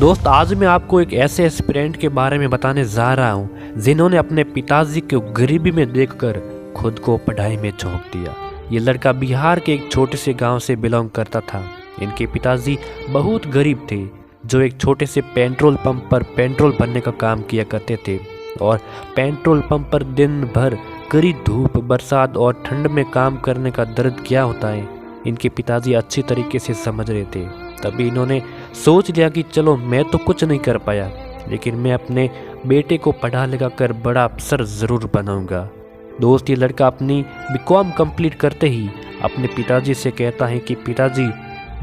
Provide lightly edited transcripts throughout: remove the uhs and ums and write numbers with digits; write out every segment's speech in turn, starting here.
दोस्त, आज मैं आपको एक ऐसे एस्पिरेंट के बारे में बताने जा रहा हूँ जिन्होंने अपने पिताजी को गरीबी में देखकर खुद को पढ़ाई में झोंक दिया। ये लड़का बिहार के एक छोटे से गांव से बिलोंग करता था। इनके पिताजी बहुत गरीब थे, जो एक छोटे से पेट्रोल पंप पर पेट्रोल भरने का काम किया करते थे। और पेट्रोल पंप पर दिन भर कड़ी धूप, बरसात और ठंड में काम करने का दर्द क्या होता है, इनके पिताजी अच्छी तरीके से समझ रहे थे। तभी इन्होंने सोच लिया कि चलो, मैं तो कुछ नहीं कर पाया, लेकिन मैं अपने बेटे को पढ़ा लिखा कर बड़ा अफसर ज़रूर बनाऊंगा। दोस्त, ये लड़का अपनी बीकॉम कंप्लीट करते ही अपने पिताजी से कहता है कि पिताजी,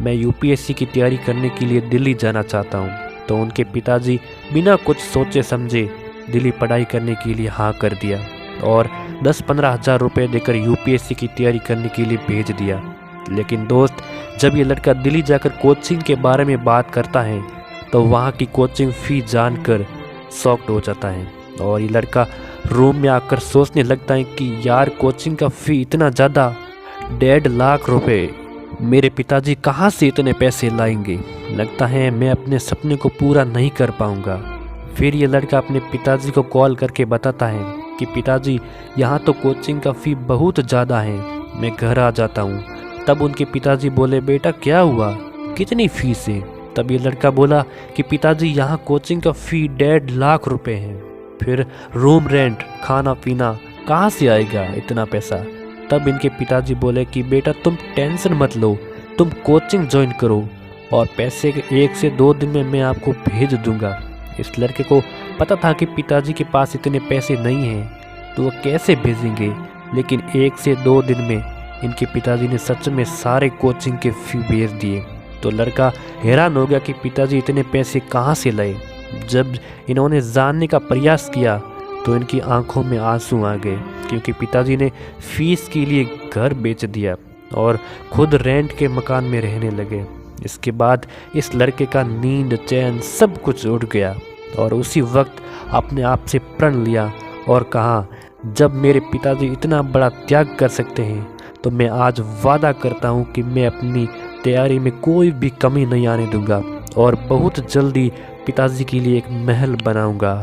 मैं यूपीएससी की तैयारी करने के लिए दिल्ली जाना चाहता हूँ। तो उनके पिताजी बिना कुछ सोचे समझे दिल्ली पढ़ाई करने के लिए हाँ कर दिया और 10-15 हज़ार रुपये देकर यूपीएससी की तैयारी करने के लिए भेज दिया। लेकिन दोस्त, जब ये लड़का दिल्ली जाकर कोचिंग के बारे में बात करता है तो वहाँ की कोचिंग फ़ी जानकर शॉक्ड हो जाता है। और ये लड़का रूम में आकर सोचने लगता है कि यार, कोचिंग का फ़ी इतना ज़्यादा, 1.5 लाख रुपए, मेरे पिताजी कहाँ से इतने पैसे लाएंगे? लगता है मैं अपने सपने को पूरा नहीं कर पाऊँगा। फिर ये लड़का अपने पिताजी को कॉल करके बताता है कि पिताजी, यहाँ तो कोचिंग का फ़ी बहुत ज़्यादा है, मैं घर आ जाता हूँ। तब उनके पिताजी बोले, बेटा क्या हुआ, कितनी फीस है? तब ये लड़का बोला कि पिताजी, यहाँ कोचिंग का फ़ी 1.5 लाख रुपए है, फिर रूम रेंट, खाना पीना कहाँ से आएगा इतना पैसा? तब इनके पिताजी बोले कि बेटा तुम टेंशन मत लो, तुम कोचिंग ज्वाइन करो और पैसे 1 से 2 दिन में मैं आपको भेज दूंगा। इस लड़के को पता था कि पिताजी के पास इतने पैसे नहीं हैं तो वो कैसे भेजेंगे, लेकिन 1 से 2 दिन में इनके पिताजी ने सच में सारे कोचिंग के फ़ी भेज दिए। तो लड़का हैरान हो गया कि पिताजी इतने पैसे कहाँ से लाए। जब इन्होंने जानने का प्रयास किया तो इनकी आंखों में आंसू आ गए, क्योंकि पिताजी ने फीस के लिए घर बेच दिया और खुद रेंट के मकान में रहने लगे। इसके बाद इस लड़के का नींद, चैन सब कुछ उड़ गया और उसी वक्त अपने आप से प्रण लिया और कहा, जब मेरे पिताजी इतना बड़ा त्याग कर सकते हैं तो मैं आज वादा करता हूँ कि मैं अपनी तैयारी में कोई भी कमी नहीं आने दूंगा और बहुत जल्दी पिताजी के लिए एक महल बनाऊंगा।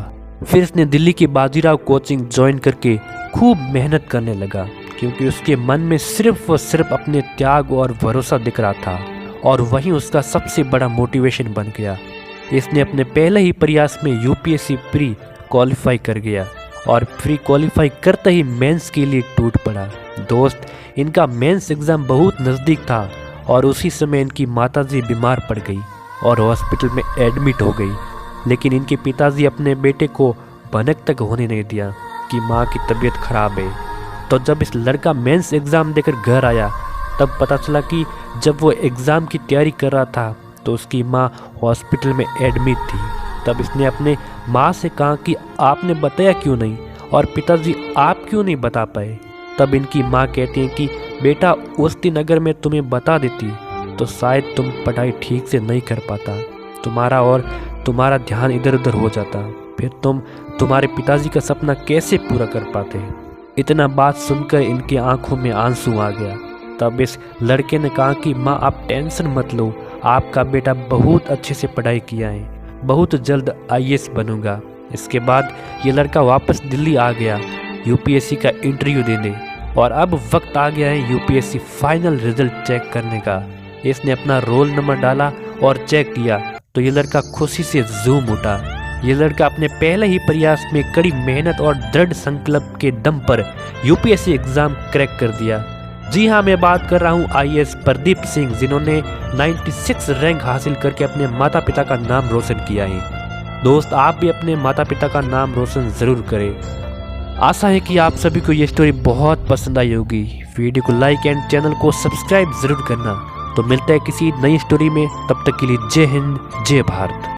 फिर इसने दिल्ली की बाजीराव कोचिंग ज्वाइन करके खूब मेहनत करने लगा, क्योंकि उसके मन में सिर्फ और सिर्फ अपने त्याग और भरोसा दिख रहा था और वही उसका सबसे बड़ा मोटिवेशन बन गया। इसने अपने पहले ही प्रयास में यूपीएससी प्री क्वालिफाई कर गया और प्री क्वालिफाई करते ही मेंस के लिए टूट पड़ा। दोस्त, इनका मेंस एग्ज़ाम बहुत नज़दीक था और उसी समय इनकी माताजी बीमार पड़ गई और हॉस्पिटल में एडमिट हो गई। लेकिन इनके पिताजी अपने बेटे को भनक तक होने नहीं दिया कि माँ की तबीयत खराब है। तो जब इस लड़का मेंस एग्ज़ाम देकर घर आया तब पता चला कि जब वो एग्ज़ाम की तैयारी कर रहा था तो उसकी माँ हॉस्पिटल में एडमिट थी। तब इसने अपने माँ से कहा कि आपने बताया क्यों नहीं और पिताजी आप क्यों नहीं बता पाए? तब इनकी माँ कहती है कि बेटा, उस दिन अगर मैं तुम्हें बता देती तो शायद तुम पढ़ाई ठीक से नहीं कर पाता, तुम्हारा ध्यान इधर उधर हो जाता, फिर तुम तुम्हारे पिताजी का सपना कैसे पूरा कर पाते? इतना बात सुनकर इनकी आंखों में आंसू आ गया। तब इस लड़के ने कहा कि माँ, आप टेंशन मत लो, आपका बेटा बहुत अच्छे से पढ़ाई किया है, बहुत जल्द आईएएस बनूंगा। इसके बाद ये लड़का वापस दिल्ली आ गया यूपीएससी का इंटरव्यू देने और अब वक्त आ गया है यूपीएससी फाइनल रिजल्ट चेक करने का। इसने अपना रोल नंबर डाला और चेक किया तो ये लड़का खुशी से झूम उठा। ये लड़का अपने पहले ही प्रयास में कड़ी मेहनत और दृढ़ संकल्प के दम पर यूपीएससी एग्ज़ाम क्रैक कर दिया। जी हाँ, मैं बात कर रहा हूँ आईएएस प्रदीप सिंह, जिन्होंने 96 रैंक हासिल करके अपने माता पिता का नाम रोशन किया है। दोस्त, आप भी अपने माता पिता का नाम रोशन ज़रूर करें। आशा है कि आप सभी को ये स्टोरी बहुत पसंद आई होगी। वीडियो को लाइक एंड चैनल को सब्सक्राइब ज़रूर करना। तो मिलता है किसी नई स्टोरी में, तब तक के लिए जय हिंद, जय भारत।